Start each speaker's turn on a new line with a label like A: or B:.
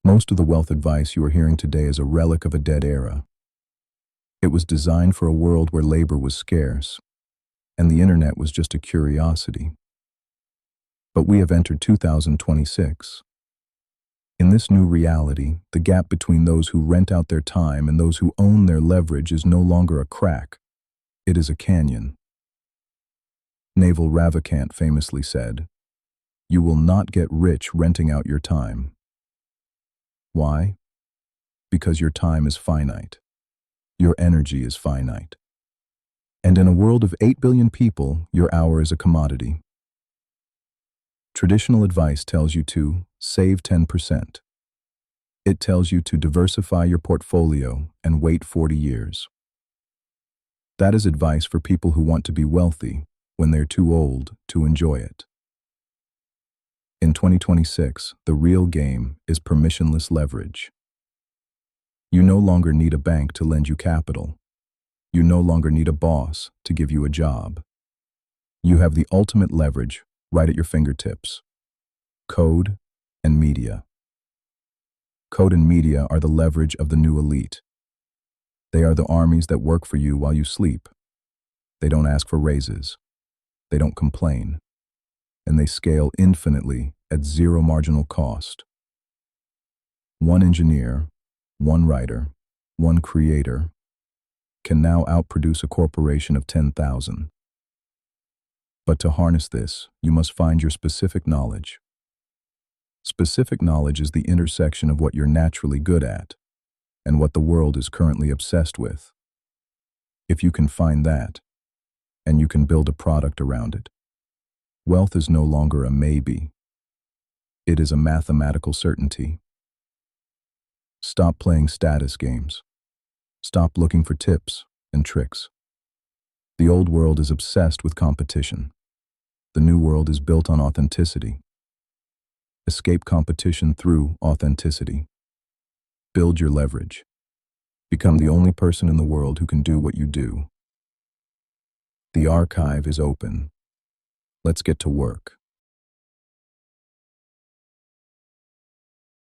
A: Most of the wealth advice you are hearing today is a relic of a dead era. It was designed for a world where labor was scarce, and the internet was just a curiosity. But we have entered 2026. In this new reality, the gap between those who rent out their time and those who own their leverage is no longer a crack, it is a canyon. Naval Ravikant famously said, "You will not get rich renting out your time." Why? Because your time is finite. Your energy is finite. And in a world of 8 billion people, your hour is a commodity. Traditional advice tells you to save 10%. It tells you to diversify your portfolio and wait 40 years. That is advice for people who want to be wealthy when they're too old to enjoy it. In 2026, the real game is permissionless leverage. You no longer need a bank to lend you capital. You no longer need a boss to give you a job. You have the ultimate leverage right at your fingertips. Code and media. Code and media are the leverage of the new elite. They are the armies that work for you while you sleep. They don't ask for raises. They don't complain. And they scale infinitely at zero marginal cost. One engineer, one writer, one creator can now outproduce a corporation of 10,000. But to harness this, you must find your specific knowledge. Specific knowledge is the intersection of what you're naturally good at and what the world is currently obsessed with. If you can find that, and you can build a product around it, wealth is no longer a maybe. It is a mathematical certainty. Stop playing status games. Stop looking for tips and tricks. The old world is obsessed with competition. The new world is built on authenticity. Escape competition through authenticity. Build your leverage. Become the only person in the world who can do what you do. The archive is open. Let's get to work.